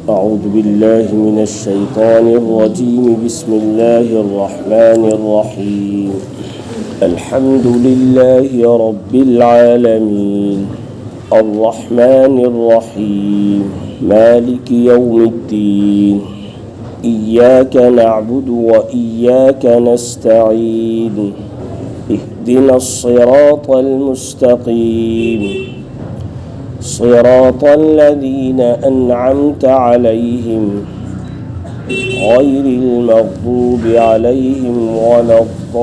أعوذ بالله من الشيطان الرجيم. بسم الله الرحمن الرحيم. الحمد لله رب العالمين الرحمن الرحيم مالك يوم الدين إياك نعبد وإياك نستعين اهدنا الصراط المستقيم صراط الذين أنعمت عليهم غير المغضوب عليهم ولا الضالين.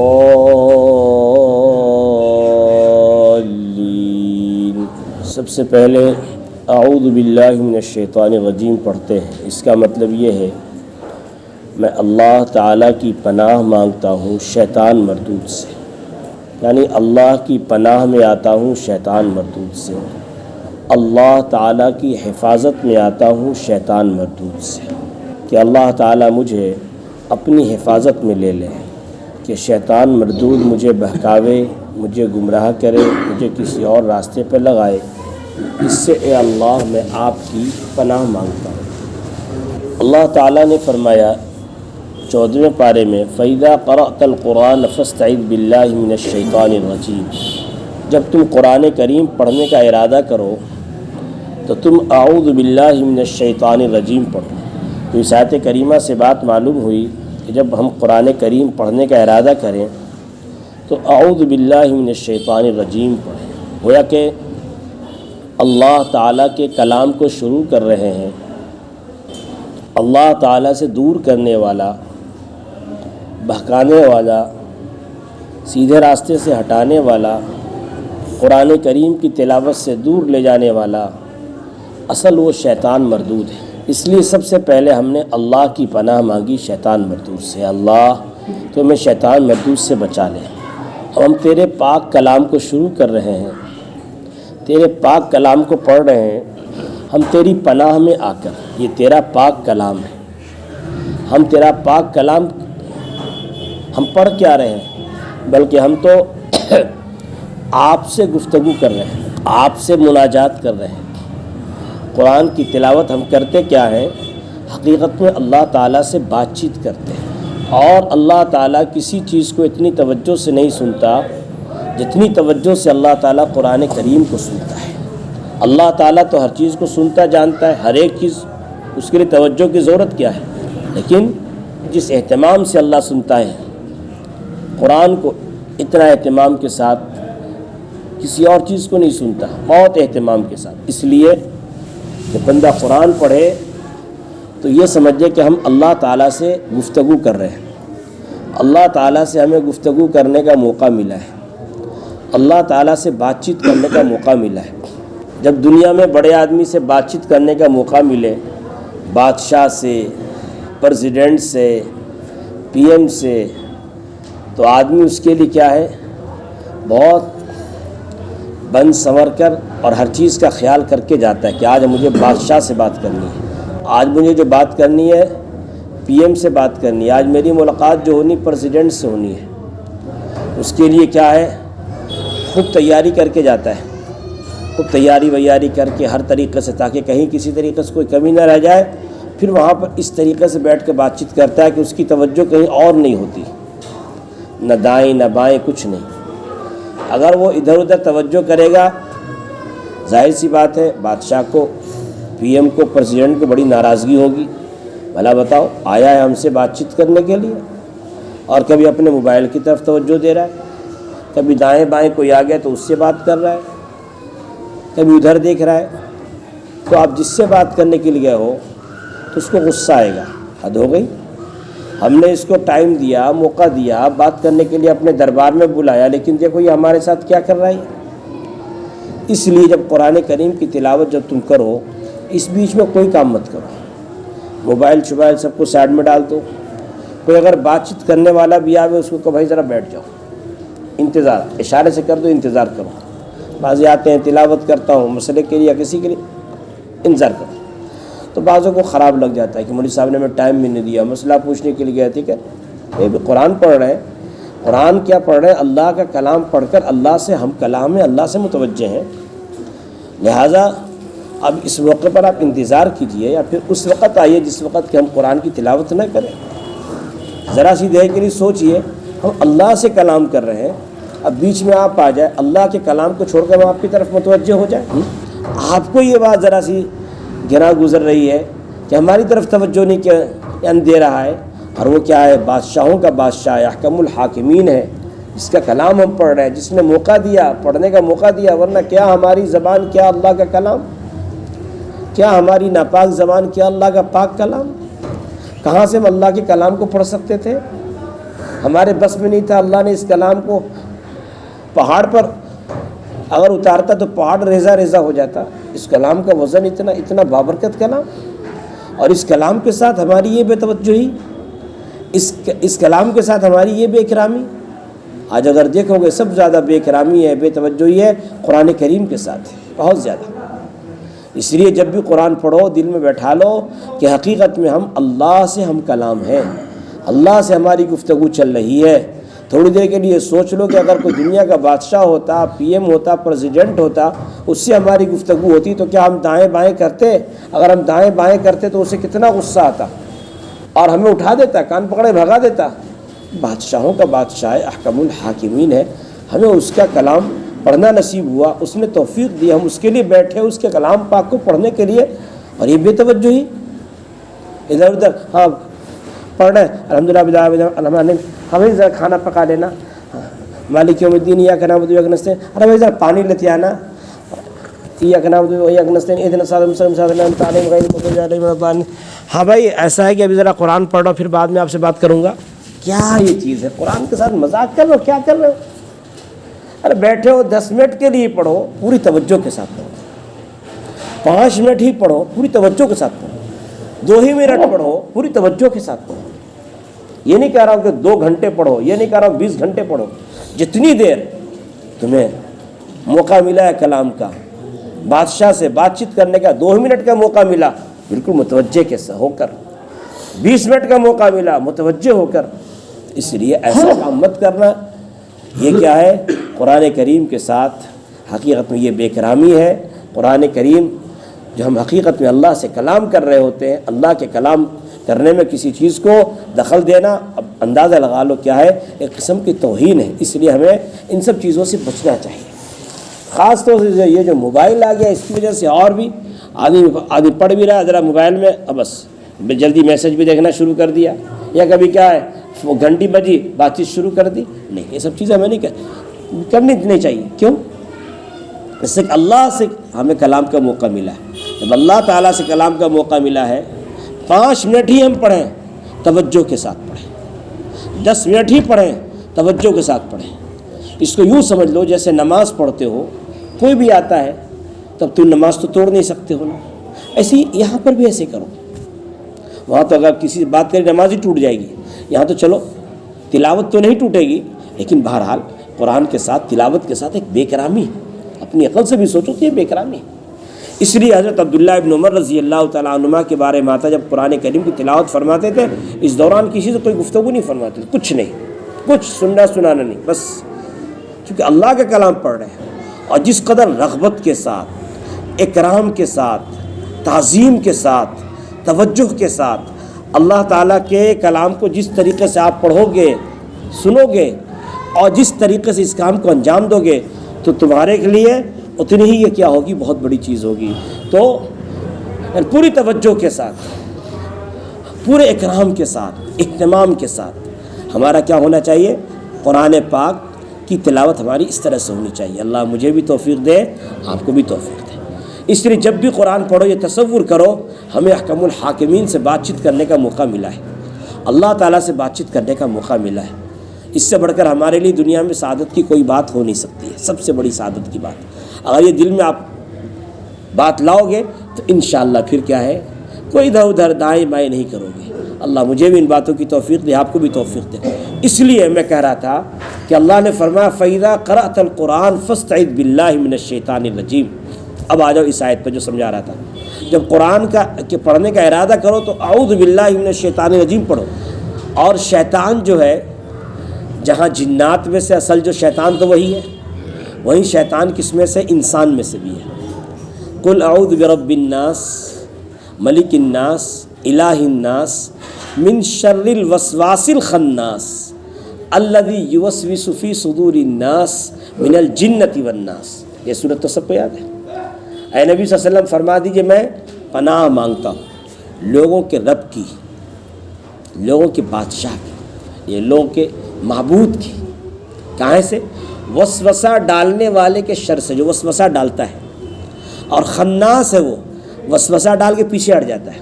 سب سے پہلے اعوذ باللہ من الشیطان الرجیم پڑھتے ہیں. اس کا مطلب یہ ہے میں اللہ تعالیٰ کی پناہ مانگتا ہوں شیطان مردود سے، یعنی اللہ کی پناہ میں آتا ہوں شیطان مردود سے، اللہ تعالیٰ کی حفاظت میں آتا ہوں شیطان مردود سے، کہ اللہ تعالیٰ مجھے اپنی حفاظت میں لے لے، کہ شیطان مردود مجھے بہکاوے، مجھے گمراہ کرے، مجھے کسی اور راستے پر لگائے. اس سے اے اللہ میں آپ کی پناہ مانگتا ہوں. اللہ تعالیٰ نے فرمایا 14ویں پارے میں فَإِذَا قَرَأْتَ الْقُرْآنَ فَاسْتَعِذْ بِاللَّهِ مِنَ الشَّيْطَانِ الرَّجِيمِ. جب تم قرآن کریم پڑھنے کا ارادہ کرو تو تم اعوذ باللہ من الشیطان الرجیم پڑھو. تو اس آیت کریمہ سے بات معلوم ہوئی کہ جب ہم قرآن کریم پڑھنے کا ارادہ کریں تو اعوذ باللہ من الشیطان الرجیم پڑھیں. گویا کہ اللہ تعالیٰ کے کلام کو شروع کر رہے ہیں. اللہ تعالیٰ سے دور کرنے والا، بہکانے والا، سیدھے راستے سے ہٹانے والا، قرآن کریم کی تلاوت سے دور لے جانے والا اصل وہ شیطان مردود ہے. اس لیے سب سے پہلے ہم نے اللہ کی پناہ مانگی شیطان مردود سے. اللہ تو ہمیں شیطان مردود سے بچا لے. اب ہم تیرے پاک کلام کو شروع کر رہے ہیں، تیرے پاک کلام کو پڑھ رہے ہیں. ہم تیری پناہ میں آ کر، یہ تیرا پاک کلام ہے، ہم تیرا پاک کلام ہم پڑھ کیا رہے ہیں، بلکہ ہم تو آپ سے گفتگو کر رہے ہیں، آپ سے مناجات کر رہے ہیں. قرآن کی تلاوت ہم کرتے کیا ہیں؟ حقیقت میں اللہ تعالیٰ سے بات چیت کرتے ہیں. اور اللہ تعالیٰ کسی چیز کو اتنی توجہ سے نہیں سنتا جتنی توجہ سے اللہ تعالیٰ قرآن کریم کو سنتا ہے. اللہ تعالیٰ تو ہر چیز کو سنتا جانتا ہے، ہر ایک چیز، اس کے لیے توجہ کی ضرورت کیا ہے. لیکن جس اہتمام سے اللہ سنتا ہے قرآن کو، اتنا اہتمام کے ساتھ کسی اور چیز کو نہیں سنتا، بہت اہتمام کے ساتھ. اس لیے جب بندہ قرآن پڑھے تو یہ سمجھے کہ ہم اللہ تعالیٰ سے گفتگو کر رہے ہیں. اللہ تعالیٰ سے ہمیں گفتگو کرنے کا موقع ملا ہے، اللہ تعالیٰ سے بات چیت کرنے کا موقع ملا ہے. جب دنیا میں بڑے آدمی سے بات چیت کرنے کا موقع ملے، بادشاہ سے، پریزیڈنٹ سے، پی ایم سے، تو آدمی اس کے لیے کیا ہے، بہت بن سنور کر اور ہر چیز کا خیال کر کے جاتا ہے کہ آج مجھے بادشاہ سے بات کرنی ہے، آج مجھے جو بات کرنی ہے پی ایم سے بات کرنی ہے، آج میری ملاقات جو ہونی پریزیڈنٹ سے ہونی ہے. اس کے لیے کیا ہے، خوب تیاری کر کے جاتا ہے، خوب تیاری ویاری کر کے ہر طریقے سے، تاکہ کہیں کسی طریقے سے کوئی کمی نہ رہ جائے. پھر وہاں پر اس طریقے سے بیٹھ کے بات چیت کرتا ہے کہ اس کی توجہ کہیں اور نہیں ہوتی، نہ دائیں نہ بائیں، کچھ نہیں. اگر وہ ادھر ادھر توجہ کرے گا، ظاہر سی بات ہے بادشاہ کو، پی ایم کو، پریزیڈنٹ کو بڑی ناراضگی ہوگی. بھلا بتاؤ، آیا ہے ہم سے بات چیت کرنے کے لیے اور کبھی اپنے موبائل کی طرف توجہ دے رہا ہے، کبھی دائیں بائیں کوئی آ گیا تو اس سے بات کر رہا ہے، کبھی ادھر دیکھ رہا ہے. تو آپ جس سے بات کرنے کے لیے گئے ہو تو اس کو غصہ آئے گا، حد ہو گئی. ہم نے اس کو ٹائم دیا، موقع دیا، بات کرنے کے لیے اپنے دربار میں بلایا، لیکن دیکھو یہ ہمارے ساتھ کیا کر رہا ہے. اس لیے جب قرآن کریم کی تلاوت جب تم کرو، اس بیچ میں کوئی کام مت کرو، موبائل شوبائل سب کو سائڈ میں ڈال دو. کوئی اگر بات چیت کرنے والا بھی آوے اس کو کہ بھائی ذرا بیٹھ جاؤ، انتظار، اشارے سے کر دو انتظار کرو. بعض آتے ہیں تلاوت کرتا ہوں مسئلے کے لیے یا کسی کے لیے، انتظار کرو. تو بعضوں کو خراب لگ جاتا ہے کہ مولوی صاحب نے ہمیں ٹائم بھی نہیں دیا، مسئلہ پوچھنے کے لیے گیا. ٹھیک ہے، یہ بھی قرآن پڑھ رہے ہیں. قرآن کیا پڑھ رہے ہیں؟ اللہ کا کلام پڑھ کر اللہ سے، ہم کلام اللہ سے متوجہ ہیں. لہٰذا اب اس موقع پر آپ انتظار کیجئے یا پھر اس وقت آئیے جس وقت کہ ہم قرآن کی تلاوت نہ کریں. ذرا سی دیر کے لیے سوچئے، ہم اللہ سے کلام کر رہے ہیں، اب بیچ میں آپ آ جائے، اللہ کے کلام کو چھوڑ کر ہم آپ کی طرف متوجہ ہو جائیں. آپ کو یہ بات ذرا سی گراں گزر رہی ہے کہ ہماری طرف توجہ نہیں دے رہا ہے، اور وہ کیا ہے؟ بادشاہوں کا بادشاہ ہے، احکم الحاکمین ہے، جس کا کلام ہم پڑھ رہے ہیں، جس نے موقع دیا، پڑھنے کا موقع دیا. ورنہ کیا ہماری زبان، کیا اللہ کا کلام، کیا ہماری ناپاک زبان، کیا اللہ کا پاک کلام؟ کہاں سے ہم اللہ کے کلام کو پڑھ سکتے تھے؟ ہمارے بس میں نہیں تھا. اللہ نے اس کلام کو پہاڑ پر اگر اتارتا تو پہاڑ ریزہ ریزہ ہو جاتا. اس کلام کا وزن اتنا بابرکت کلام، اور اس کلام کے ساتھ ہماری یہ بے توجہی، اس کلام کے ساتھ ہماری یہ بے اکرامی. آج اگر دیکھو گے سب زیادہ بے اکرامی ہے، بے توجہی ہے قرآن کریم کے ساتھ، بہت زیادہ. اس لیے جب بھی قرآن پڑھو دل میں بیٹھا لو کہ حقیقت میں ہم اللہ سے ہم کلام ہیں، اللہ سے ہماری گفتگو چل رہی ہے. تھوڑی دیر کے لیے سوچ لو کہ اگر کوئی دنیا کا بادشاہ ہوتا، پی ایم ہوتا، پریزیڈنٹ ہوتا، اس سے ہماری گفتگو ہوتی تو کیا ہم دائیں بائیں کرتے؟ اگر ہم دائیں بائیں کرتے تو اسے کتنا غصہ آتا اور ہمیں اٹھا دیتا، کان پکڑے بھگا دیتا. بادشاہوں کا بادشاہ ہے، احکم الحاکمین ہے، ہمیں اس کا کلام پڑھنا نصیب ہوا، اس نے توفیق دی، ہم اس کے لیے بیٹھے اس کے کلام پاک کو پڑھنے کے لیے، اور یہ بے توجہی ادھر ادھر. ہاں پڑھ رہے ہیں الحمدللہ، ہمیں ذرا کھانا پکا لینا، مالک یوم الدین ایاک نعبد و ایاک نستعین، ارے بھائی ذرا پانی لیتے آنا، ایاک نعبد و ایاک نستعین اہدنا الصراط المستقیم صراط الذین انعمت علیہم غیر المغضوب علیہم ولا الضالین. ہاں بھائی ایسا ہے کہ ابھی ذرا قرآن پڑھ رہا ہوں، پھر بعد میں آپ سے بات کروں گا. کیا یہ چیز ہے؟ قرآن کے ساتھ مذاق کر رہے ہو؟ کیا کر رہے ہو؟ ارے بیٹھے ہو 10 منٹ کے لیے پڑھو، پوری توجہ کے ساتھ پڑھو. 5 منٹ ہی پڑھو، پوری توجہ کے ساتھ پڑھو. 2 ہی منٹ پڑھو، پوری توجہ کے ساتھ پڑھو. یہ نہیں کہہ رہا ہوں کہ 2 گھنٹے پڑھو، یہ نہیں کہہ رہا ہوں 20 گھنٹے پڑھو. جتنی دیر تمہیں موقع ملا ہے کلام کا، بادشاہ سے بات چیت کرنے کا 2 منٹ کا موقع ملا، بالکل متوجہ کے ہو کر. 20 منٹ کا موقع ملا، متوجہ ہو کر. اس لیے ایسا کام مت کرنا. یہ کیا ہے؟ قرآن کریم کے ساتھ حقیقت میں یہ بے کرامی ہے. قرآن کریم جو ہم حقیقت میں اللہ سے کلام کر رہے ہوتے ہیں، اللہ کے کلام کرنے میں کسی چیز کو دخل دینا، اب اندازہ لگا لو کیا ہے؟ ایک قسم کی توہین ہے. اس لیے ہمیں ان سب چیزوں سے بچنا چاہیے. خاص طور سے یہ جو موبائل آ گیا اس کی وجہ سے اور بھی آدمی پڑھ بھی رہا ہے ذرا موبائل میں، اب بس جلدی میسج بھی دیکھنا شروع کر دیا، یا کبھی کیا ہے وہ گھنٹی بجی بات چیت شروع کر دی. نہیں، یہ سب چیزیں ہمیں کرنی نہیں چاہیے. کیوں؟ اس سے اللہ سے ہمیں کلام کا موقع ملا ہے. جب اللہ تعالیٰ سے کلام کا موقع ملا ہے، 5 منٹ ہی ہم پڑھیں، توجہ کے ساتھ پڑھیں. 10 منٹ ہی پڑھیں، توجہ کے ساتھ پڑھیں. اس کو یوں سمجھ لو جیسے نماز پڑھتے ہو، کوئی بھی آتا ہے تب تم نماز تو توڑ نہیں سکتے ہو نا، ایسے یہاں پر بھی ایسے کرو. وہاں تو اگر کسی سے بات کرے نماز ہی ٹوٹ جائے گی، یہاں تو چلو تلاوت تو نہیں ٹوٹے گی، لیکن بہرحال قرآن کے ساتھ تلاوت کے ساتھ ایک بے کرامی. اپنی عقل سے بھی سوچو کہ یہ بے کرامی. اس لیے حضرت عبداللہ ابن عمر رضی اللہ تعالیٰ عنہما کے بارے میں آتا، جب قرآن کریم کی تلاوت فرماتے تھے اس دوران کسی سے کوئی گفتگو نہیں فرماتے تھے، کچھ نہیں، کچھ سنانا نہیں، بس چونکہ اللہ کا کلام پڑھ رہے ہیں. اور جس قدر رغبت کے ساتھ، اکرام کے ساتھ، تعظیم کے ساتھ، توجہ کے ساتھ اللہ تعالیٰ کے کلام کو جس طریقے سے آپ پڑھو گے، سنو گے، اور جس طریقے سے اس کام کو انجام دو گے تو تمہارے کے لیے اتنی ہی یہ کیا ہوگی؟ بہت بڑی چیز ہوگی. تو پوری توجہ کے ساتھ، پورے اکرام کے ساتھ، اہتمام کے ساتھ ہمارا کیا ہونا چاہیے؟ قرآن پاک کی تلاوت ہماری اس طرح سے ہونی چاہیے. اللہ مجھے بھی توفیق دے، آپ کو بھی توفیق دے. اس لیے جب بھی قرآن پڑھو یہ تصور کرو ہمیں احکم الحاکمین سے بات چیت کرنے کا موقع ملا ہے، اللہ تعالیٰ سے بات چیت کرنے کا موقع ملا ہے. اس سے بڑھ کر ہمارے لیے دنیا میں سعادت کی کوئی بات ہو نہیں سکتی ہے. سب سے بڑی سعادت کی بات اگر یہ دل میں آپ بات لاؤ گے تو انشاءاللہ پھر کیا ہے؟ کوئی ادھر ادھر دائیں بائیں نہیں کرو گے. اللہ مجھے بھی ان باتوں کی توفیق دے، آپ کو بھی توفیق دے. اس لیے میں کہہ رہا تھا کہ اللہ نے فرمایا فَإِذَا قَرَأْتَ الْقُرْآنَ فَاسْتَعِذْ بِاللَّهِ مِنَ الشَّيْطَانِ الرَّجِيمِ. اب آ جاؤ اس آیت پہ جو سمجھا رہا تھا. جب قرآن کے پڑھنے کا ارادہ کرو تو اعوذ باللہ من الشیطان الرجیم پڑھو. اور شیطان جو ہے، جہاں جنات میں سے اصل جو شیطان تو وہی ہے، وہی شیطان کس میں سے؟ انسان میں سے بھی ہے. قل اعوذ برب الناس ملک الناس الہ الناس من شر الوسواس الخناس الذی یوسوس فی صدور الناس من الجنۃ والناس۔ یہ سورت تو سب کو یاد ہے۔ اے نبی صلی اللہ علیہ وسلم فرما دیجئے میں پناہ مانگتا ہوں لوگوں کے رب کی، لوگوں کے بادشاہ کی، یہ لوگوں کے معبود کی۔ کہاں سے؟ وسوسہ ڈالنے والے کے شر سے، جو وسوسہ ڈالتا ہے، اور خناس ہے وہ وسوسہ ڈال کے پیچھے ہٹ جاتا ہے،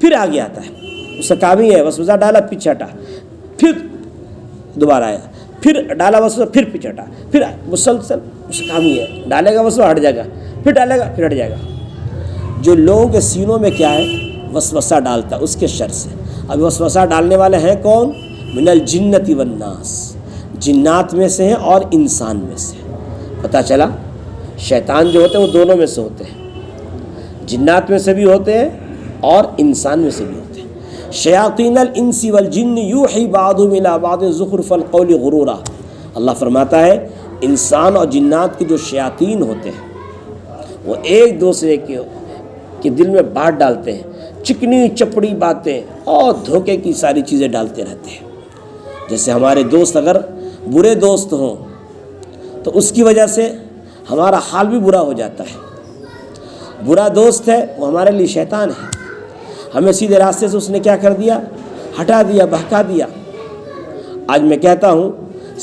پھر آگے آتا ہے۔ اس کا کام ہی ہے وسوسہ ڈالا پیچھے ہٹا، پھر دوبارہ آیا، پھر ڈالا وسوسہ پھر پیچھے ہٹا، پھر مسلسل اس کا کام ہی ہے، ڈالے گا وسوسہ ہٹ جائے گا، پھر ڈالے گا پھر ہٹ جائے گا۔ جو لوگوں کے سینوں میں کیا ہے وسوسہ ڈالتا ہے، اس کے شر سے۔ اب وسوسہ ڈالنے والے ہیں کون؟ من الجنۃ والناس، جنات میں سے ہیں اور انسان میں سے۔ پتہ چلا شیطان جو ہوتے ہیں وہ دونوں میں سے ہوتے ہیں، جنات میں سے بھی ہوتے ہیں اور انسان میں سے بھی ہوتے ہیں۔ شیاطین الانس والجن یوحی بعضهم الی بعض زخرف القول غرورا۔ اللہ فرماتا ہے انسان اور جنات کے جو شیاطین ہوتے ہیں وہ ایک دوسرے کے دل میں بات ڈالتے ہیں، چکنی چپڑی باتیں اور دھوکے کی ساری چیزیں ڈالتے رہتے ہیں۔ جیسے ہمارے دوست اگر برے دوست ہوں تو اس کی وجہ سے ہمارا حال بھی برا ہو جاتا ہے۔ برا دوست ہے وہ ہمارے لیے شیطان ہے، ہمیں سیدھے راستے سے اس نے کیا کر دیا؟ ہٹا دیا، بہکا دیا۔ آج میں کہتا ہوں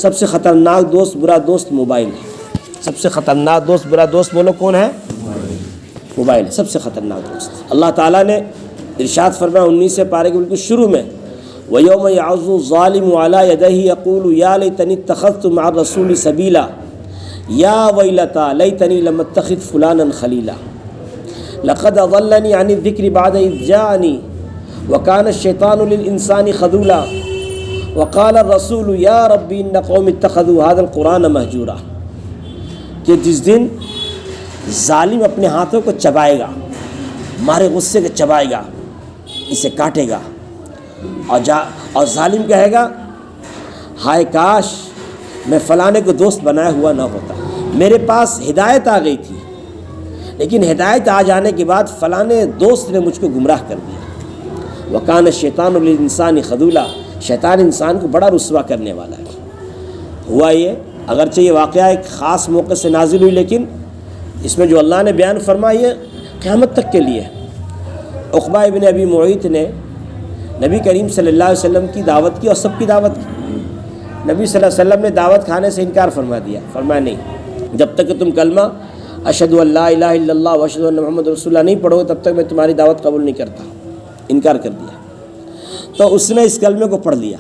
سب سے خطرناک دوست برا دوست موبائل ہے۔ سب سے خطرناک دوست برا دوست بولو کون ہے؟ موبائل ہے سب سے خطرناک دوست۔ اللہ تعالیٰ نے ارشاد فرمایا 19 پارے کے بالکل شروع میں، وَيَوْمَ يَعَضُّ الظَّالِمُ عَلَىٰ يَدَيْهِ يَقُولُ يَا لَيْتَنِي اتَّخَذْتُ مَعَ الرَّسُولِ سَبِيلًا يَا وَيْلَتَىٰ لَيْتَنِي لَمْ أَتَّخِذْ فُلَانًا خَلِيلًا لَقَدْ أَضَلَّنِي عَنِ الذِّكْرِ بَعْدَ إِذْ جَاءَنِي وَكَانَ الشَّيْطَانُ لِلْإِنسَانِ خَذُولًا وَقَالَ الرَّسُولُ يَا رَبِّ إِنَّ قَوْمِي اتَّخَذُوا هَٰذَا الْقُرْآنَ مَهْجُورًا۔ کہ جس دن ظالم اپنے ہاتھوں کو چبائے گا، مارے غصے کے چبائے گا، اسے کاٹے گا، اور ظالم کہے گا ہائے کاش میں فلانے کو دوست بنایا ہوا نہ ہوتا، میرے پاس ہدایت آ گئی تھی لیکن ہدایت آ جانے کے بعد فلانے دوست نے مجھ کو گمراہ کر دیا۔ وَكَانَ الشَّيْطَانُ لِلْإِنسَانِ خَذُولًا، شیطان انسان کو بڑا رسوا کرنے والا ہے۔ ہوا یہ، اگرچہ یہ واقعہ ایک خاص موقع سے نازل ہوئی لیکن اس میں جو اللہ نے بیان فرمایا قیامت تک کے لیے۔ عقبہ ابن ابی معیط نے نبی کریم صلی اللہ علیہ وسلم کی دعوت کی اور سب کی دعوت کی۔ نبی صلی اللہ علیہ وسلم نے دعوت کھانے سے انکار فرما دیا، فرمایا نہیں، جب تک کہ تم کلمہ اشہد ان لا الہ الا اللہ واشہد ان محمد رسول اللہ نہیں پڑھو گے تب تک میں تمہاری دعوت قبول نہیں کرتا، انکار کر دیا۔ تو اس نے اس کلمے کو پڑھ لیا،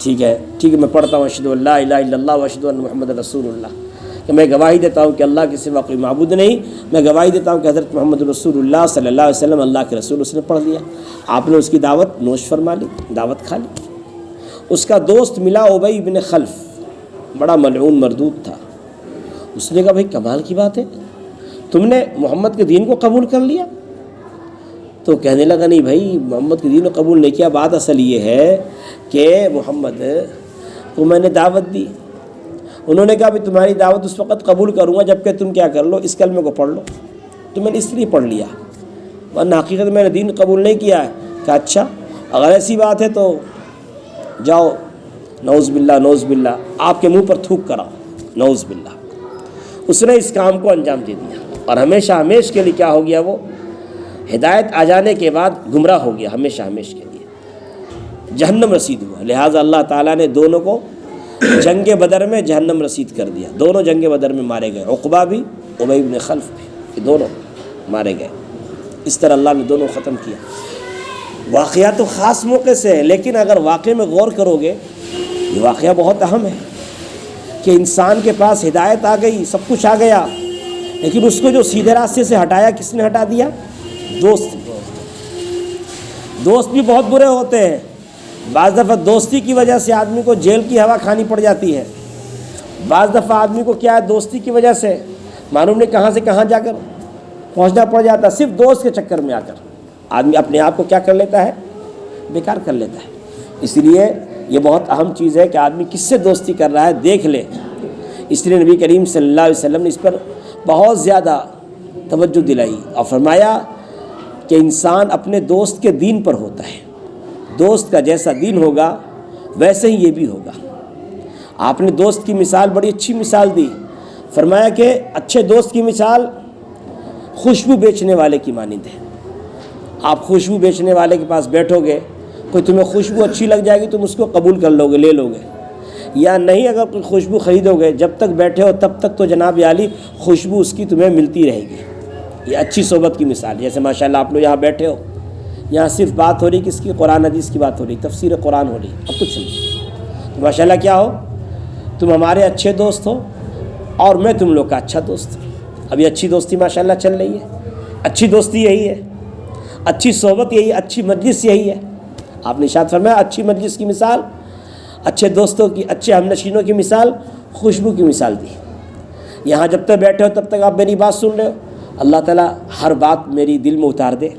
ٹھیک ہے میں پڑھتا ہوں اشہد ان لا الہ الا اللہ واشہد ان محمد رسول اللہ، کہ میں گواہی دیتا ہوں کہ اللہ کے سوا کوئی معبود نہیں، میں گواہی دیتا ہوں کہ حضرت محمد رسول اللہ صلی اللہ علیہ وسلم اللہ کے رسول۔ اس نے پڑھ لیا، آپ نے اس کی دعوت نوش فرما لی، دعوت کھا لی۔ اس کا دوست ملا ابی بن خلف، بڑا ملعون مردود تھا۔ اس نے کہا بھائی کمال کی بات ہے، تم نے محمد کے دین کو قبول کر لیا؟ تو کہنے لگا نہیں بھائی محمد کے دین کو قبول نہیں کیا، بات اصل یہ ہے کہ محمد کو میں نے دعوت دی، انہوں نے کہا بھی تمہاری دعوت اس وقت قبول کروں گا جب کہ تم کیا کر لو، اس کلمے کو پڑھ لو، تو میں نے اس لیے پڑھ لیا، ورنہ حقیقت میں نے دین قبول نہیں کیا ہے۔ کہا اچھا اگر ایسی بات ہے تو جاؤ نعوذ باللہ آپ کے منہ پر تھوک کراؤ، نعوذ باللہ۔ اس نے اس کام کو انجام دے دیا اور ہمیشہ کے لیے کیا ہو گیا، وہ ہدایت آ جانے کے بعد گمراہ ہو گیا، ہمیشہ کے لیے جہنم رسید ہوا۔ لہٰذا اللہ تعالیٰ نے دونوں کو جنگ بدر میں جہنم رسید کر دیا، دونوں جنگ بدر میں مارے گئے، عقبہ بھی ابی بن خلف بھی، یہ دونوں مارے گئے۔ اس طرح اللہ نے دونوں ختم کیا۔ واقعہ تو خاص موقع سے ہے لیکن اگر واقعے میں غور کرو گے یہ واقعہ بہت اہم ہے کہ انسان کے پاس ہدایت آ گئی، سب کچھ آ گیا، لیکن اس کو جو سیدھے راستے سے ہٹایا کس نے ہٹا دیا؟ دوست بھی بہت برے ہوتے ہیں۔ بعض دفعہ دوستی کی وجہ سے آدمی کو جیل کی ہوا کھانی پڑ جاتی ہے، بعض دفعہ آدمی کو کیا ہے دوستی کی وجہ سے معلوم نہیں کہاں سے کہاں جا کر پہنچنا پڑ جاتا ہے، صرف دوست کے چکر میں آ کر آدمی اپنے آپ کو کیا کر لیتا ہے، بیکار کر لیتا ہے۔ اس لیے یہ بہت اہم چیز ہے کہ آدمی کس سے دوستی کر رہا ہے دیکھ لے۔ اس لیے نبی کریم صلی اللہ علیہ وسلم نے اس پر بہت زیادہ توجہ دلائی اور فرمایا کہ انسان اپنے دوست کے دین پر ہوتا ہے، دوست کا جیسا دین ہوگا ویسے ہی یہ بھی ہوگا۔ آپ نے دوست کی مثال بڑی اچھی مثال دی، فرمایا کہ اچھے دوست کی مثال خوشبو بیچنے والے کی مانند ہے۔ آپ خوشبو بیچنے والے کے پاس بیٹھو گے، کوئی تمہیں خوشبو اچھی لگ جائے گی تم اس کو قبول کر لو گے، لے لو گے، یا نہیں اگر کوئی خوشبو خریدو گے جب تک بیٹھے ہو تب تک تو جناب عالی خوشبو اس کی تمہیں ملتی رہے گی۔ یہ اچھی صحبت کی مثال، جیسے ماشاءاللہ آپ لوگ یہاں بیٹھے ہو، یہاں صرف بات ہو رہی کس کی؟ قرآن حدیث کی بات ہو رہی، تفسیر قرآن ہو رہی، اب کچھ نہیں۔ تو ماشاءاللہ کیا ہو، تم ہمارے اچھے دوست ہو اور میں تم لوگ کا اچھا دوست ہوں۔ ابھی اچھی دوستی ماشاءاللہ چل رہی ہے، اچھی دوستی یہی ہے، اچھی صحبت یہی ہے، اچھی مجلس یہی ہے۔ آپ نے ارشاد فرمایا اچھی مجلس کی مثال، اچھے دوستوں کی، اچھے ہم نشینوں کی مثال خوشبو کی مثال دی۔ یہاں جب تک بیٹھے ہو تب تک آپ میری بات سن رہے ہو، اللہ تعالیٰ ہر بات میری دل میں اتار دے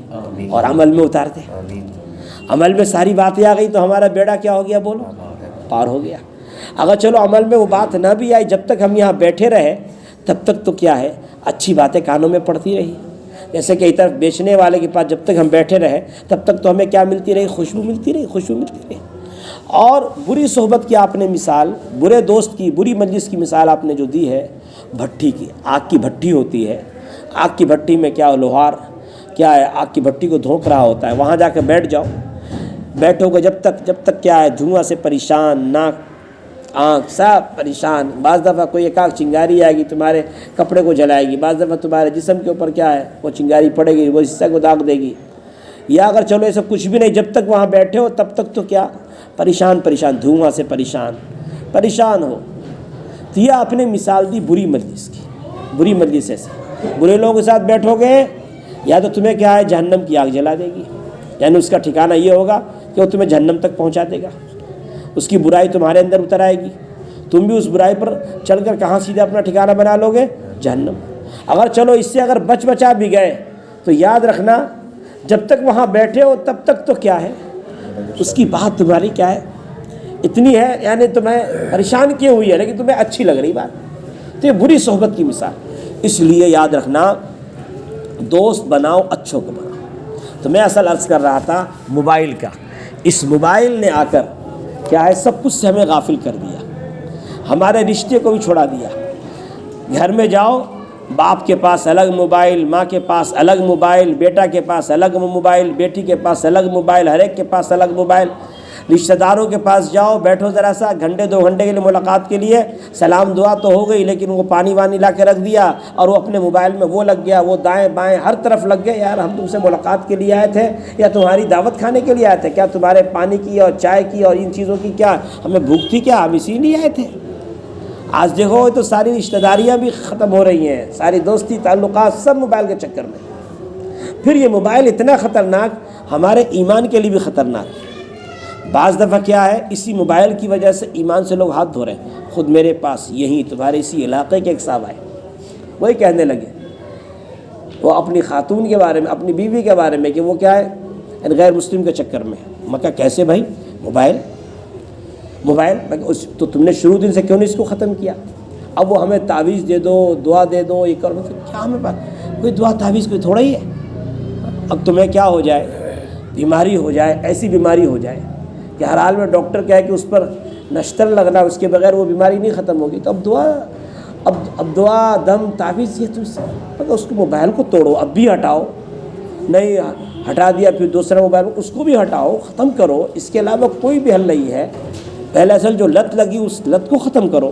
اور عمل میں اتار دے۔ عمل میں ساری باتیں آ گئی تو ہمارا بیڑا کیا ہو گیا؟ بولو، پار ہو گیا۔ اگر چلو عمل میں وہ بات نہ بھی آئی، جب تک ہم یہاں بیٹھے رہے تب تک تو کیا ہے، اچھی باتیں کانوں میں پڑتی رہی۔ جیسے کہ ادھر بیچنے والے کے پاس جب تک ہم بیٹھے رہے تب تک تو ہمیں کیا ملتی رہی؟ خوشبو ملتی رہی، خوشبو ملتی رہی۔ اور بری صحبت کی آپ نے مثال، برے دوست کی، بری مجلس کی مثال آپ نے جو دی ہے، بھٹی کی، آگ کی بھٹی ہوتی ہے، آگ کی بھٹی میں کیا لوہار کیا ہے، آگ کی بھٹی کو دھونک رہا ہوتا ہے، وہاں جا کے بیٹھ جاؤ، بیٹھو گے جب تک کیا ہے، دھواں سے پریشان، ناک آنکھ سب پریشان۔ بعض دفعہ کوئی ایک آنکھ چنگاری آئے گی تمہارے کپڑے کو جلائے گی، بعض دفعہ تمہارے جسم کے اوپر کیا ہے وہ چنگاری پڑے گی، وہ حصہ کو داغ دے گی۔ یا اگر چلو ایسا کچھ بھی نہیں، جب تک وہاں بیٹھے ہو تب تک تو کیا پریشان، دھواں سے پریشان ہو۔ تو یہ آپ نے مثال دی بری مجلس کی، بری مجلس ایسے برے لوگوں کے ساتھ بیٹھو گے یا تو تمہیں کیا ہے جہنم کی آگ جلا دے گی، یعنی اس کا ٹھکانہ یہ ہوگا کہ وہ تمہیں جہنم تک پہنچا دے گا، اس کی برائی تمہارے اندر اتر آئے گی، تم بھی اس برائی پر چل کر کہاں سیدھے اپنا ٹھکانہ بنا لو گے؟ جہنم۔ اگر چلو اس سے اگر بچا بھی گئے تو یاد رکھنا جب تک وہاں بیٹھے ہو تب تک تو کیا ہے، اس کی بات تمہاری کیا ہے اتنی ہے، یعنی تمہیں پریشان کیے ہوئی ہے لیکن تمہیں اچھی لگ رہی بات، تو یہ بری صحبت کی مثال۔ اس لیے یاد رکھنا دوست بناؤ، اچھوں کو بناؤ۔ تو میں اصل عرض کر رہا تھا موبائل کا، اس موبائل نے آ کر کیا ہے سب کچھ سے ہمیں غافل کر دیا، ہمارے رشتے کو بھی چھوڑا دیا۔ گھر میں جاؤ، باپ کے پاس الگ موبائل، ماں کے پاس الگ موبائل، بیٹا کے پاس الگ موبائل، بیٹی کے پاس الگ موبائل، ہر ایک کے پاس الگ موبائل۔ رشتہ داروں کے پاس جاؤ، بیٹھو ذرا سا گھنٹے 2 گھنٹے کے لیے ملاقات کے لیے، سلام دعا تو ہو گئی لیکن وہ پانی وانی لا کے رکھ دیا اور وہ اپنے موبائل میں وہ لگ گیا، وہ دائیں بائیں ہر طرف لگ گئے۔ یار ہم تم سے ملاقات کے لیے آئے تھے یا تمہاری دعوت کھانے کے لیے آئے تھے؟ کیا تمہارے پانی کی اور چائے کی اور ان چیزوں کی کیا ہمیں بھوک تھی؟ کیا ہم اسی لیے آئے تھے؟ آج دیکھو تو ساری رشتہ داریاں بھی ختم ہو رہی ہیں، ساری دوستی تعلقات سب موبائل کے چکر میں۔ پھر یہ موبائل اتنا خطرناک، ہمارے ایمان کے لیے بھی خطرناک۔ بعض دفعہ کیا ہے اسی موبائل کی وجہ سے ایمان سے لوگ ہاتھ دھو رہے ہیں۔ خود میرے پاس یہیں تمہارے اسی علاقے کے ایک صاحب آئے، وہی کہنے لگے وہ اپنی خاتون کے بارے میں، اپنی بیوی کے بارے میں کہ وہ کیا ہے غیر مسلم کے چکر میں۔ میں کہا کیسے بھائی؟ موبائل تو تم نے شروع دن سے کیوں نہیں اس کو ختم کیا؟ اب وہ ہمیں تعویذ دے دو، دعا دے دو، یہ کرو، کیا ہمیں بات کوئی دعا تعویذ کوئی تھوڑا ہی ہے۔ اب تمہیں کیا ہو جائے، بیماری ہو جائے، ایسی بیماری ہو جائے کہ ہر حال میں ڈاکٹر کہے کہ اس پر نشتر لگنا، اس کے بغیر وہ بیماری نہیں ختم ہوگی، تو اب دعا دم تعویذ یہ تو اس کو موبائل کو توڑو، اب بھی ہٹاؤ، نہیں ہٹا دیا پھر دوسرا موبائل اس کو بھی ہٹاؤ، ختم کرو، اس کے علاوہ کوئی بھی حل نہیں ہے۔ پہلے اصل جو لت لگی اس لت کو ختم کرو۔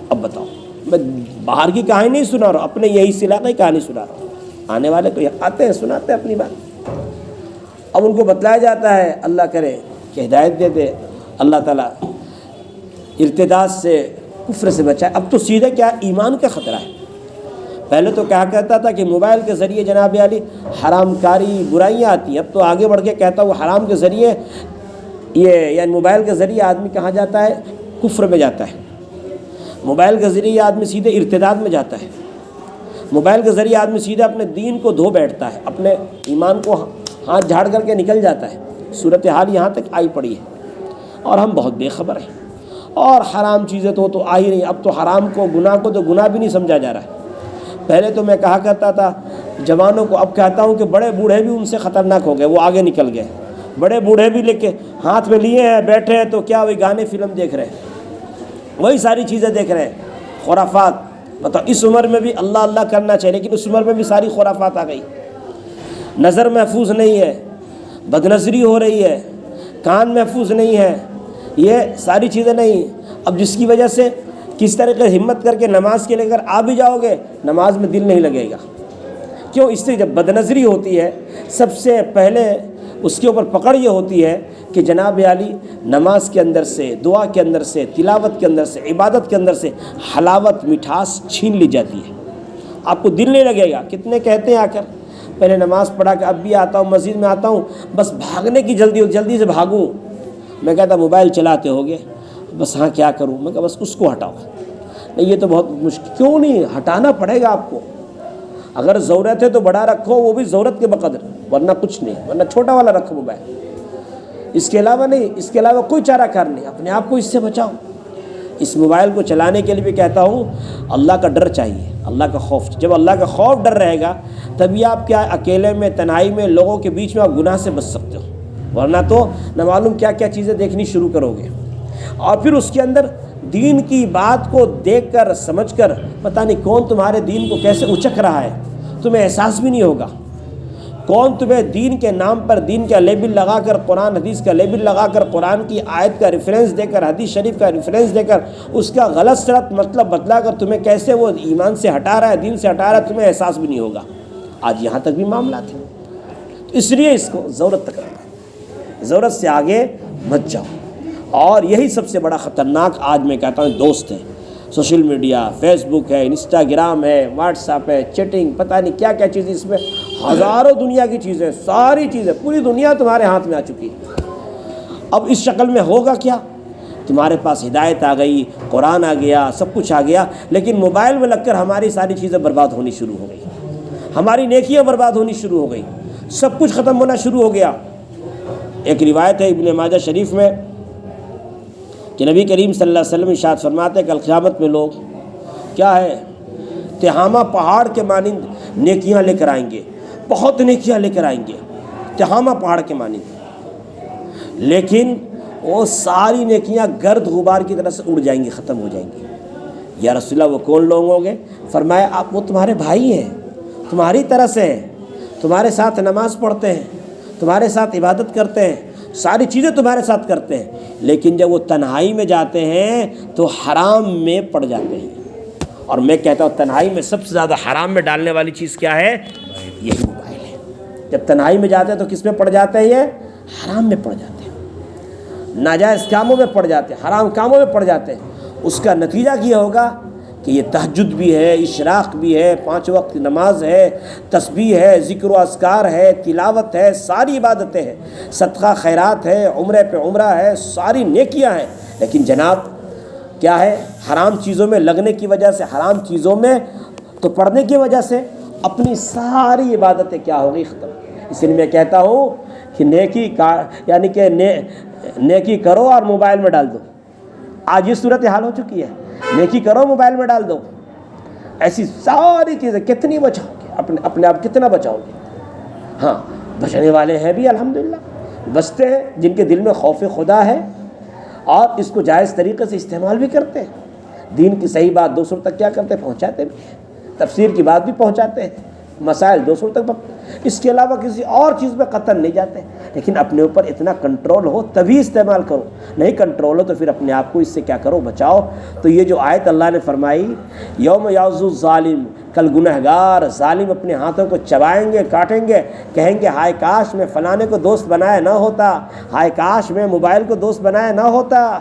اب بتاؤ، میں باہر کی کہانی نہیں سنا رہا ہوں، اپنے یہی علاقے کی کہانی سنا رہا ہوں۔ آنے والے کو آتے ہیں سناتے ہیں اپنی بات، اب ان کو بتلایا جاتا ہے، اللہ کرے کہ ہدایت دے دے، اللہ تعالیٰ ارتداد سے، کفر سے بچائے۔ اب تو سیدھے کیا ایمان کا خطرہ ہے۔ پہلے تو کہا کرتا تھا کہ موبائل کے ذریعے جناب علی حرام کاری برائیاں آتی ہیں، اب تو آگے بڑھ کے کہتا وہ حرام کے ذریعے یعنی موبائل کے ذریعے آدمی کہاں جاتا ہے؟ کفر میں جاتا ہے۔ موبائل کے ذریعے آدمی سیدھے ارتداد میں جاتا ہے۔ موبائل کے ذریعے آدمی سیدھے اپنے دین کو دھو بیٹھتا ہے، اپنے ایمان کو ہاتھ جھاڑ کر کے نکل جاتا ہے۔ صورتحال یہاں تک آئی پڑی ہے اور ہم بہت بے خبر ہیں، اور حرام چیزیں تو آ ہی نہیں۔ اب تو حرام کو، گناہ کو تو گناہ بھی نہیں سمجھا جا رہا ہے۔ پہلے تو میں کہا کرتا تھا جوانوں کو اب کہتا ہوں کہ بڑے بوڑھے بھی ان سے خطرناک ہو گئے، وہ آگے نکل گئے، بڑے بوڑھے بھی لے کے ہاتھ میں لیے ہیں بیٹھے ہیں تو کیا وہی گانے فلم دیکھ رہے ہیں، وہی ساری چیزیں دیکھ رہے ہیں، خرافات۔ بتاؤ اس عمر میں بھی اللہ اللہ کرنا چاہیے لیکن اس عمر میں بھی ساری خرافات آ گئی، نظر محفوظ نہیں ہے، بد نظری ہو رہی ہے، کان محفوظ نہیں ہے، یہ ساری چیزیں نہیں۔ اب جس کی وجہ سے کس طریقے ہمت کر کے نماز کے لے کر آ بھی جاؤ گے، نماز میں دل نہیں لگے گا۔ کیوں؟ اس سے جب بد نظری ہوتی ہے سب سے پہلے اس کے اوپر پکڑ یہ ہوتی ہے کہ جناب عالی نماز کے اندر سے، دعا کے اندر سے، تلاوت کے اندر سے، عبادت کے اندر سے حلاوت مٹھاس چھین لی جاتی ہے، آپ کو دل نہیں لگے گا۔ کتنے کہتے ہیں آ کر پہلے نماز پڑھا کہ اب بھی آتا ہوں مسجد میں آتا ہوں بس بھاگنے کی جلدی سے بھاگوں، میں کہتا موبائل چلاتے ہوگے، بس ہاں کیا کروں، میں کہا بس اس کو ہٹاؤ، نہیں یہ تو بہت مشکل، کیوں نہیں ہٹانا پڑے گا آپ کو، اگر ضرورت ہے تو بڑا رکھو وہ بھی ضرورت کے بقدر، ورنہ کچھ نہیں، ورنہ چھوٹا والا رکھو موبائل، اس کے علاوہ نہیں، اس کے علاوہ کوئی چارہ کار نہیں، اپنے آپ کو اس سے بچاؤ۔ اس موبائل کو چلانے کے لیے بھی کہتا ہوں اللہ کا ڈر چاہیے، اللہ کا خوف، جب اللہ کا خوف ڈر رہے گا تبھی آپ کیا اکیلے میں تنہائی میں لوگوں کے بیچ میں آپ گناہ سے بچ سکتے ہو، ورنہ تو نہ معلوم کیا کیا چیزیں دیکھنی شروع کرو گے، اور پھر اس کے اندر دین کی بات کو دیکھ کر سمجھ کر پتہ نہیں کون تمہارے دین کو کیسے اچک رہا ہے، تمہیں احساس بھی نہیں ہوگا، کون تمہیں دین کے نام پر دین کا لیبل لگا کر، قرآن حدیث کا لیبل لگا کر، قرآن کی آیت کا ریفرنس دے کر، حدیث شریف کا ریفرنس دے کر، اس کا غلط سلط مطلب بتلا کر تمہیں کیسے وہ ایمان سے ہٹا رہا ہے، دین سے ہٹا رہا ہے، تمہیں احساس بھی نہیں ہوگا۔ آج یہاں تک بھی معاملات ہیں، تو اس لیے اس کو ضرورت تک رکھنا، ضرورت سے آگے مت جاؤ۔ اور یہی سب سے بڑا خطرناک آج میں کہتا ہوں دوست ہے، سوشل میڈیا، فیس بک ہے، انسٹاگرام ہے، واٹس ایپ ہے، چیٹنگ، پتہ نہیں کیا کیا چیزیں، اس میں ہزاروں دنیا کی چیزیں، ساری چیزیں، پوری دنیا تمہارے ہاتھ میں آ چکی ہے۔ اب اس شکل میں ہوگا کیا؟ تمہارے پاس ہدایت آ گئی، قرآن آ گیا، سب کچھ آ گیا، لیکن موبائل میں لگ کر ہماری ساری چیزیں برباد ہونی شروع ہو گئی، ہماری نیکیاں برباد ہونی شروع ہو گئی، سب کچھ ختم ہونا شروع ہو گیا۔ ایک روایت ہے ابن ماجہ شریف میں کہ نبی کریم صلی اللہ علیہ وسلم ارشاد فرماتے ہیں کل قیامت میں لوگ کیا ہے تہامہ پہاڑ کے مانند نیکیاں لے کر آئیں گے، بہت نیکیاں لے کر آئیں گے، تہامہ پہاڑ کے مانند، لیکن وہ ساری نیکیاں گرد غبار کی طرح سے اڑ جائیں گی، ختم ہو جائیں گی۔ یا رسول اللہ وہ کون لوگ ہوں گے؟ فرمایا آپ وہ تمہارے بھائی ہیں، تمہاری طرح سے ہیں، تمہارے ساتھ نماز پڑھتے ہیں، تمہارے ساتھ عبادت کرتے ہیں، ساری چیزیں تمہارے ساتھ کرتے ہیں، لیکن جب وہ تنہائی میں جاتے ہیں تو حرام میں پڑ جاتے ہیں۔ اور میں کہتا ہوں تنہائی میں سب سے زیادہ حرام میں ڈالنے والی چیز کیا ہے؟ یہی موبائل ہے۔ جب تنہائی میں جاتے ہیں تو کس میں پڑ جاتے ہیں؟ یہ حرام میں پڑ جاتے ہیں، ناجائز کاموں میں پڑ جاتے ہیں، حرام کاموں میں پڑ جاتے ہیں۔ اس کا نتیجہ کیا ہوگا کہ یہ تہجد بھی ہے، اشراق بھی ہے، 5 وقت نماز ہے، تسبیح ہے، ذکر و اذکار ہے، تلاوت ہے، ساری عبادتیں ہیں، صدقہ خیرات ہے، عمرے پہ عمرہ ہے، ساری نیکیاں ہیں، لیکن جناب کیا ہے؟ حرام چیزوں میں لگنے کی وجہ سے، حرام چیزوں میں تو پڑھنے کی وجہ سے اپنی ساری عبادتیں کیا ہو گئی؟ ختم۔ اس لیے میں کہتا ہوں کہ نیکی کا یعنی کہ نیکی کرو اور موبائل میں ڈال دو۔ آج یہ صورتحال ہو چکی ہے، نیکی کرو موبائل میں ڈال دو، ایسی ساری چیزیں کتنی بچاؤ گے؟ اپنے آپ کتنا بچاؤ گے؟ ہاں بچنے والے ہیں بھی الحمدللہ، بچتے ہیں جن کے دل میں خوف خدا ہے اور اس کو جائز طریقے سے استعمال بھی کرتے ہیں، دین کی صحیح بات دوسروں تک کیا کرتے ہیں؟ پہنچاتے بھی ہیں، تفسیر کی بات بھی پہنچاتے ہیں، مسائل دوسروں تک، اس کے علاوہ کسی اور چیز میں قطن نہیں جاتے، لیکن اپنے اوپر اتنا کنٹرول ہو تبھی استعمال کرو، نہیں کنٹرول ہو تو پھر اپنے آپ کو اس سے کیا کرو؟ بچاؤ۔ تو یہ جو آیت اللہ نے فرمائی یوم یعض الظالم، کل گنہگار ظالم اپنے ہاتھوں کو چبائیں گے، کاٹیں گے، کہیں گے ہائے کاش میں فلانے کو دوست بنایا نہ ہوتا، ہائے کاش میں موبائل کو دوست بنایا نہ ہوتا،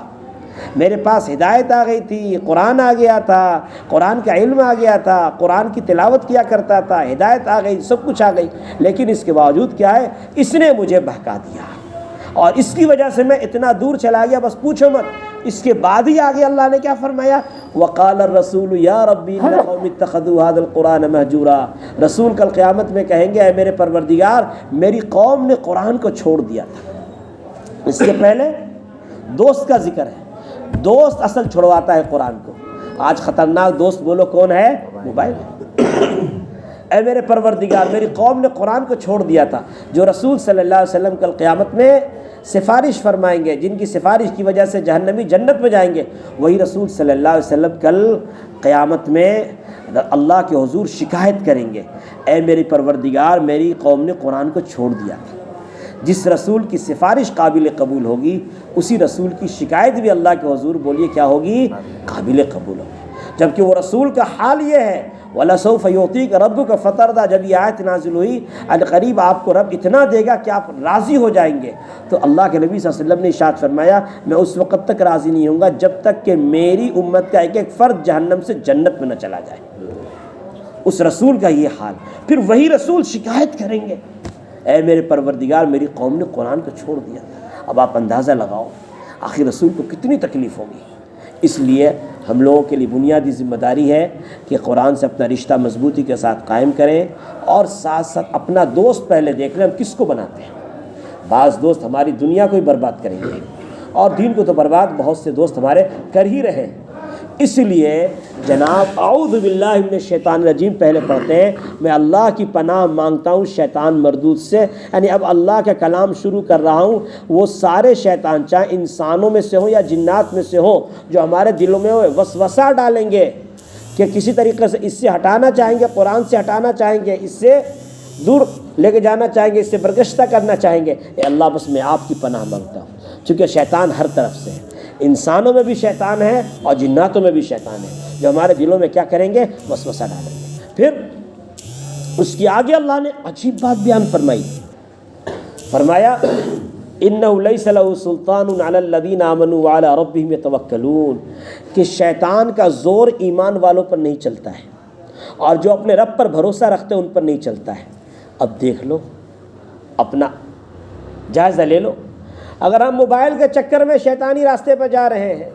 میرے پاس ہدایت آ گئی تھی، قرآن آ گیا تھا، قرآن کا علم آ گیا تھا، قرآن کی تلاوت کیا کرتا تھا، ہدایت آ گئی، سب کچھ آ گئی، لیکن اس کے باوجود کیا ہے؟ اس نے مجھے بہکا دیا اور اس کی وجہ سے میں اتنا دور چلا گیا، بس پوچھو مت۔ اس کے بعد ہی آگے اللہ نے کیا فرمایا؟ وقال الرسول یا ربی ان قوم اتخذوا هذا القرآن مہجورا، رسول کل قیامت میں کہیں گے اے میرے پروردگار میری قوم نے قرآن کو چھوڑ دیا تھا۔ اس سے پہلے دوست کا ذکر ہے، دوست اصل چھڑواتا ہے قرآن کو۔ آج خطرناک دوست بولو کون ہے؟ موبائل۔ اے میرے پروردگار میری قوم نے قرآن کو چھوڑ دیا تھا. جو رسول صلی اللہ علیہ وسلم کل قیامت میں سفارش فرمائیں گے، جن کی سفارش کی وجہ سے جہنمی جنت میں جائیں گے، وہی رسول صلی اللہ علیہ وسلم کل قیامت میں اللہ کے حضور شکایت کریں گے، اے میری پروردگار میری قوم نے قرآن کو چھوڑ دیا تھا. جس رسول کی سفارش قابل قبول ہوگی اسی رسول کی شکایت بھی اللہ کے حضور بولیے کیا ہوگی؟ قابل قبول ہوگی. جبکہ وہ رسول کا حال یہ ہے وَلَسَوْفَ يُعْطِيكَ رَبُّكَ فَتَرْضَىٰ، جب یہ آیت نازل ہوئی عنقریب آپ کو رب اتنا دے گا کہ آپ راضی ہو جائیں گے. تو اللہ کے نبی صلی اللہ علیہ وسلم نے ارشاد فرمایا میں اس وقت تک راضی نہیں ہوں گا جب تک کہ میری امت کا ایک ایک فرد جہنم سے جنت میں نہ چلا جائے. اس رسول کا یہ حال. پھر وہی رسول شکایت کریں گے، اے میرے پروردگار میری قوم نے قرآن کو چھوڑ دیا. اب آپ اندازہ لگاؤ آخر رسول کو کتنی تکلیف ہوگی. اس لیے ہم لوگوں کے لیے بنیادی ذمہ داری ہے کہ قرآن سے اپنا رشتہ مضبوطی کے ساتھ قائم کریں، اور ساتھ ساتھ اپنا دوست پہلے دیکھ لیں ہم کس کو بناتے ہیں. بعض دوست ہماری دنیا کو ہی برباد کریں گے، اور دین کو تو برباد بہت سے دوست ہمارے کر ہی رہے ہیں. اس لیے جناب اعوذ باللہ من الشیطان الرجیم پہلے پڑھتے ہیں، میں اللہ کی پناہ مانگتا ہوں شیطان مردود سے. یعنی اب اللہ کا کلام شروع کر رہا ہوں، وہ سارے شیطان چاہے انسانوں میں سے ہوں یا جنات میں سے ہوں جو ہمارے دلوں میں وسوسہ ڈالیں گے کہ کسی طریقے سے اس سے ہٹانا چاہیں گے، قرآن سے ہٹانا چاہیں گے، اس سے دور لے کے جانا چاہیں گے، اس سے برگشتہ کرنا چاہیں گے. اے اللہ بس میں آپ کی پناہ مانگتا ہوں، چونکہ شیطان ہر طرف سے ہے. انسانوں میں بھی شیطان ہے اور جناتوں میں بھی شیطان ہے جو ہمارے دلوں میں کیا کریں گے؟ وسوسہ ڈالیں گے. پھر اس کی آگے اللہ نے عجیب بات بیان فرمائی، فرمایا اِنَّهُ لَيْسَ لَهُ سُلْطَانٌ عَلَى الَّذِينَ آمَنُوا وَعَلَىٰ رَبِّهِمْ يَتَوَكَّلُونَ، کہ شیطان کا زور ایمان والوں پر نہیں چلتا ہے اور جو اپنے رب پر بھروسہ رکھتے ہیں ان پر نہیں چلتا ہے. اب دیکھ لو، اپنا جائزہ لے لو. اگر ہم موبائل کے چکر میں شیطانی راستے پر جا رہے ہیں،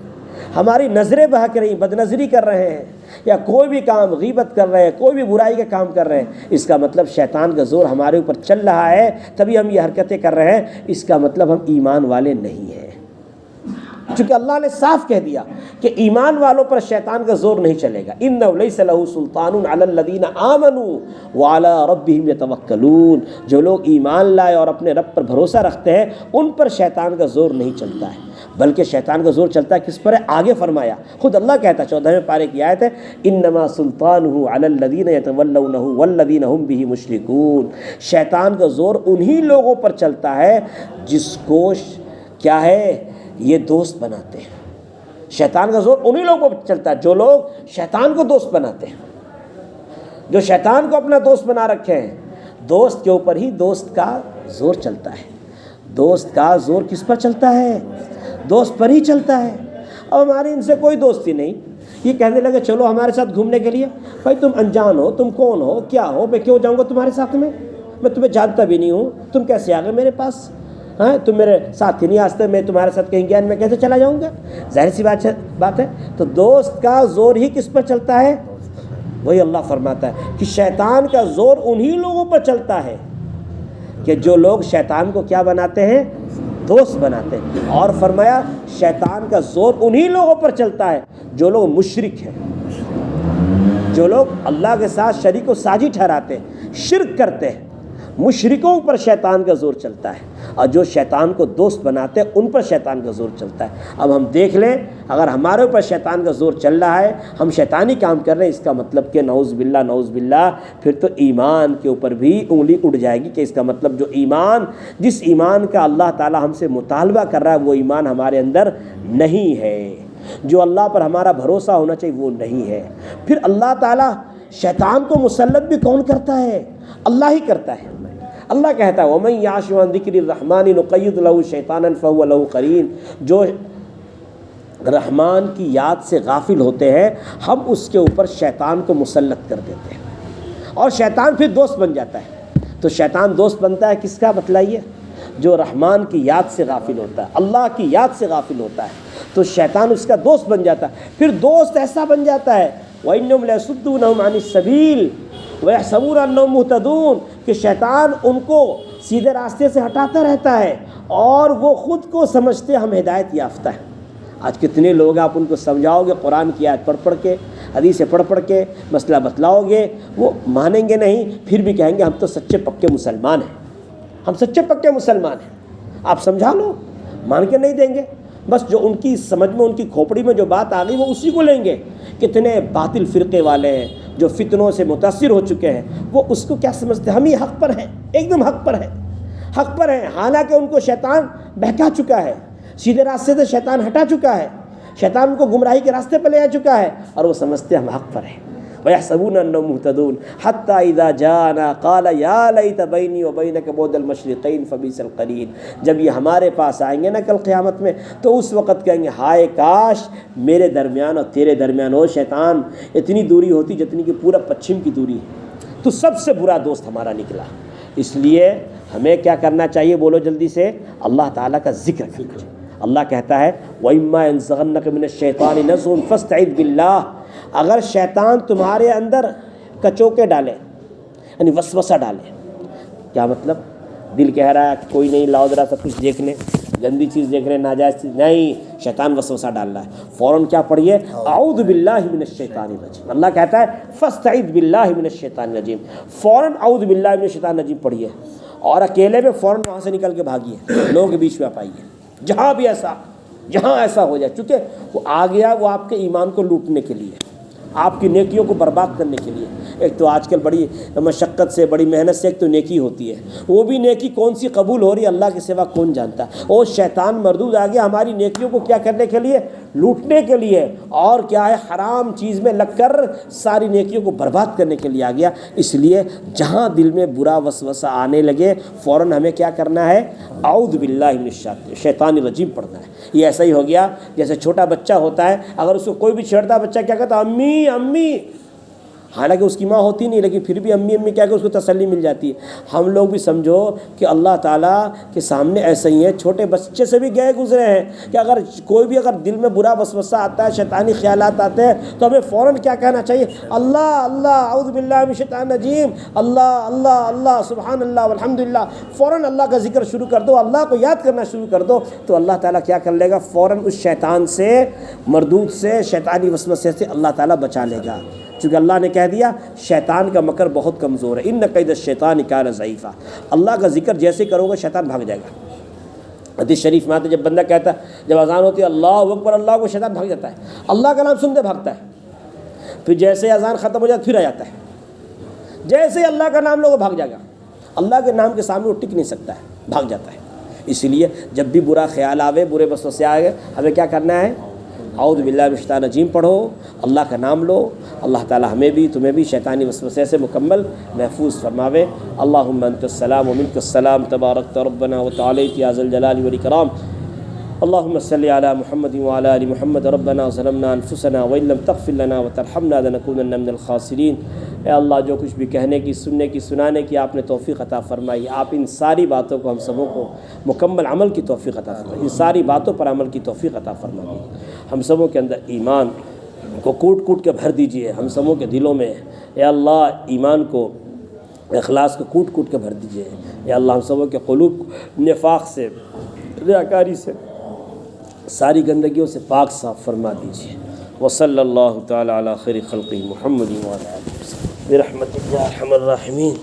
ہماری نظریں بہک رہی، بد نظری کر رہے ہیں، یا کوئی بھی کام غیبت کر رہے ہیں، کوئی بھی برائی کا کام کر رہے ہیں، اس کا مطلب شیطان کا زور ہمارے اوپر چل رہا ہے، تبھی ہم یہ حرکتیں کر رہے ہیں. اس کا مطلب ہم ایمان والے نہیں ہیں، چونکہ اللہ نے صاف کہہ دیا کہ ایمان والوں پر شیطان کا زور نہیں چلے گا. اِنَّهُ لَيْسَ لَهُ سُلْطَانٌ عَلَى الَّذِينَ آمَنُوا وَعَلَىٰ رَبِّهِمْ يَتَوَكَّلُونَ، جو لوگ ایمان لائے اور اپنے رب پر بھروسہ رکھتے ہیں ان پر شیطان کا زور نہیں چلتا ہے، بلکہ شیطان کا زور چلتا ہے کس پر ہے؟ آگے فرمایا، خود اللہ کہتا ہے 14ویں پارے کی آیت ہے انما سلطانہ علی الذین یتولونہ والذین هم بہ مشرکون، شیطان کا زور انہی لوگوں پر چلتا ہے جس کو کیا ہے یہ دوست بناتے ہیں. شیطان کا زور انہی لوگوں پر چلتا ہے جو لوگ شیطان کو دوست بناتے ہیں، جو شیطان کو اپنا دوست بنا رکھے ہیں. دوست کے اوپر ہی دوست کا زور چلتا ہے. دوست کا زور کس پر چلتا ہے؟ دوست پر ہی چلتا ہے. اب ہماری ان سے کوئی دوستی نہیں، یہ کہنے لگے چلو ہمارے ساتھ گھومنے کے لیے. بھائی تم انجان ہو، تم کون ہو، کیا ہو، میں کیوں جاؤں گا تمہارے ساتھ میں تمہیں جانتا بھی نہیں ہوں، تم کیسے آ گئے میرے پاس؟ ہاں تم میرے ساتھ ہی نہیں آستے، میں تمہارے ساتھ کہیں گیا میں کیسے چلا جاؤں گا؟ ظاہر سی بات ہے. تو دوست کا زور ہی کس پر چلتا ہے؟ وہی اللہ فرماتا ہے کہ شیطان کا زور انہی لوگوں پر چلتا ہے کہ جو لوگ شیطان کو کیا بناتے ہیں؟ دوست بناتے ہیں. اور فرمایا شیطان کا زور انہی لوگوں پر چلتا ہے جو لوگ مشرک ہیں، جو لوگ اللہ کے ساتھ شریک و ساجی ٹھہراتے ہیں، شرک کرتے ہیں. مشرکوں پر شیطان کا زور چلتا ہے، اور جو شیطان کو دوست بناتے ہیں ان پر شیطان کا زور چلتا ہے. اب ہم دیکھ لیں اگر ہمارے اوپر شیطان کا زور چل رہا ہے، ہم شیطانی کام کر رہے ہیں، اس کا مطلب کہ نعوذ باللہ پھر تو ایمان کے اوپر بھی انگلی اٹھ جائے گی کہ اس کا مطلب جو ایمان، جس ایمان کا اللہ تعالی ہم سے مطالبہ کر رہا ہے وہ ایمان ہمارے اندر نہیں ہے، جو اللہ پر ہمارا بھروسہ ہونا چاہیے وہ نہیں ہے. پھر اللہ تعالی شیطان کو مسلط بھی کون کرتا ہے؟ اللہ ہی کرتا ہے. اللہ کہتا ہے وَمَن يَعْشُ عَن ذِكْرِ الرَّحْمَنِ نُقَيِّضْ لَهُ شَيْطَانًا فَهُوَ لَهُ قَرِينٌ، جو رحمان کی یاد سے غافل ہوتے ہیں ہم اس کے اوپر شیطان کو مسلط کر دیتے ہیں اور شیطان پھر دوست بن جاتا ہے. تو شیطان دوست بنتا ہے کس کا؟ بتلائیے. جو رحمان کی یاد سے غافل ہوتا ہے، اللہ کی یاد سے غافل ہوتا ہے، تو شیطان اس کا دوست بن جاتا ہے. پھر دوست ایسا بن جاتا ہے وَإِنَّهُمْ لَيَصُدُّونَهُمْ عَنِ السَّبِيلِ وَيَحْسَبُونَ أَنَّهُمْ مُهْتَدُونَ، کہ شیطان ان کو سیدھے راستے سے ہٹاتا رہتا ہے اور وہ خود کو سمجھتے ہم ہدایت یافتہ ہیں. آج کتنے لوگ آپ ان کو سمجھاؤ گے قرآن کی آیت پڑھ کے، حدیثیں پڑھ پڑھ کے مسئلہ بتلاؤ گے وہ مانیں گے نہیں، پھر بھی کہیں گے ہم تو سچے پکے مسلمان ہیں، ہم سچے پکے مسلمان ہیں، آپ سمجھا لو، مان کے نہیں دیں گے، بس جو ان کی سمجھ میں ان کی کھوپڑی میں جو بات آ گئی وہ اسی کو لیں گے۔ کتنے باطل فرقے والے ہیں جو فتنوں سے متاثر ہو چکے ہیں، وہ اس کو کیا سمجھتے ہیں، ہم ہی حق پر ہیں، ایک دم حق پر ہیں، حق پر ہیں، حالانکہ ان کو شیطان بہکا چکا ہے، سیدھے راستے سے شیطان ہٹا چکا ہے، شیطان ان کو گمراہی کے راستے پر لے آ چکا ہے، اور وہ سمجھتے ہیں ہم حق پر ہیں۔ وَيَحْسَبُونَ أَنَّهُمْ مُهْتَدُونَ حَتَّى إِذَا جَاءَنَا قَالَ يَا لَيْتَ بَيْنِي وَبَيْنَكَ بُعْدَ الْمَشْرِقَيْنِ فَبِئْسَ الْقَرِينُ، جب یہ ہمارے پاس آئیں گے نا کل قیامت میں تو اس وقت کہیں گے ہائے کاش میرے درمیان اور تیرے درمیان او شیطان اتنی دوری ہوتی جتنی کہ پورا پچھم کی دوری ہے، تو سب سے برا دوست ہمارا نکلا۔ اس لیے ہمیں کیا کرنا چاہیے، بولو جلدی سے، اللہ تعالیٰ کا ذکر کرنا چاہیے۔ اللہ کہتا ہے وَإِمَّا يَنزَغَنَّكَ مِنَ الشَّيْطَانِ نَزْغٌ فَاسْتَعِذْ بِاللَّهِ، اگر شیطان تمہارے اندر کچوکے ڈالے یعنی وسوسہ ڈالے، کیا مطلب، دل کہہ رہا ہے کوئی نہیں لاؤ ذرا سب کچھ دیکھ لیں، گندی چیز دیکھ رہے ہیں، ناجائز چیز، نہیں، شیطان وسوسہ ڈال رہا ہے، فوراً کیا پڑھیے، اعوذ باللہ من الشیطان الرجیم۔ اللہ کہتا ہے فاستعذ باللہ من الشیطان الرجیم، فوراً اعوذ باللہ من الشیطان الرجیم پڑھیے، اور اکیلے میں فوراً وہاں سے نکل کے بھاگیے، لوگوں کے بیچ میں آپ آئیے، جہاں بھی ایسا ہو جائے، چونکہ وہ آ گیا وہ آپ کے ایمان کو لوٹنے کے لیے، آپ کی نیکیوں کو برباد کرنے کے لیے۔ ایک تو آج کل بڑی مشقت سے بڑی محنت سے ایک تو نیکی ہوتی ہے، وہ بھی نیکی کون سی قبول ہو رہی ہے اللہ کے سوا کون جانتا ہے، اور شیطان مردود آ گیا ہماری نیکیوں کو کیا کرنے کے لیے، لوٹنے کے لیے، اور کیا ہے حرام چیز میں لگ کر ساری نیکیوں کو برباد کرنے کے لیے آ گیا۔ اس لیے جہاں دل میں برا وسوسہ آنے لگے فوراً ہمیں کیا کرنا ہے، اعوذ باللہ من الشیطان الرجیم پڑھنا ہے۔ یہ ایسا ہی ہو گیا جیسے چھوٹا بچہ ہوتا ہے، اگر اس کو کوئی بھی چھیڑتا ہے بچہ کیا کہتا ہے، امی امی، حالانکہ اس کی ماں ہوتی نہیں لیکن پھر بھی امی امی کہہ کے اس کو تسلی مل جاتی ہے۔ ہم لوگ بھی سمجھو کہ اللہ تعالیٰ کے سامنے ایسا ہی ہے، چھوٹے بچے سے بھی گئے گزرے ہیں کہ اگر کوئی بھی اگر دل میں برا وسوسہ آتا ہے، شیطانی خیالات آتے ہیں، تو ہمیں فوراً کیا کہنا چاہیے، اللہ اللہ اعوذ باللہ من الشیطان الرجیم، اللہ اللہ اللہ سبحان اللہ والحمدللہ، فوراً اللہ کا ذکر شروع کر دو، اللہ کو یاد کرنا شروع کر دو، تو اللہ تعالیٰ کیا کر لے گا، فوراً اس شیطان سے، مردود سے، شیطانی وسوسے سے اللہ تعالیٰ بچا لے گا، چونکہ اللہ نے کہہ دیا شیطان کا مکر بہت کمزور ہے، ان قید الشیطان کان ضعیفا، اللہ کا ذکر جیسے کرو گے شیطان بھاگ جائے گا۔ حدیث شریف میں آتا ہے جب بندہ کہتا ہے، جب اذان ہوتی ہے اللہ اکبر، اللہ کو شیطان بھاگ جاتا ہے، اللہ کا نام سنتے بھاگتا ہے، پھر جیسے اذان ختم ہو جاتا پھر آ جاتا ہے، جیسے اللہ کا نام لوگوں بھاگ جائے گا، اللہ کے نام کے سامنے وہ ٹک نہیں سکتا ہے، بھاگ جاتا ہے۔ اسی لیے جب بھی برا خیال آوے، برے وسوسے آئے، ہمیں کیا کرنا ہے، اعوذ باللہ من الشیطان الرجیم پڑھو، اللہ کا نام لو، اللہ تعالی ہمیں بھی تمہیں بھی شیطانی وسوسے سے مکمل محفوظ فرماوے۔ اللہم انت السلام ومنک السلام تبارکت ربنا وتعالیت یا ذا الجلال والاکرام۔ اللہم صلی علی محمد وعلی آل محمد۔ ربنا ظلمنا انفسنا وان لم تغفر لنا وترحمنا لنکونن من الخاسرین۔ اے اللہ جو کچھ بھی کہنے کی، سننے کی، سنانے کی آپ نے توفیق عطا فرمائی، آپ ان ساری باتوں کو ہم سبوں کو مکمل عمل کی توفیق عطا فرمائی، ان ساری باتوں پر عمل کی توفیق عطا فرمائی، ہم سبوں کے اندر ایمان کو کوٹ کوٹ کے بھر دیجئے، ہم سبوں کے دلوں میں اے اللہ ایمان کو، اخلاص کو کوٹ کوٹ کے بھر دیجئے، اے اللہ ہم سبوں کے قلوب نفاق سے، ریاکاری سے، ساری گندگیوں سے پاک صاف فرما دیجئے۔ وصلی اللہ تعالی علی خیر خلقہ محمد وعلی آلہ وصحبہ برحمتک یا ارحم الراحمین۔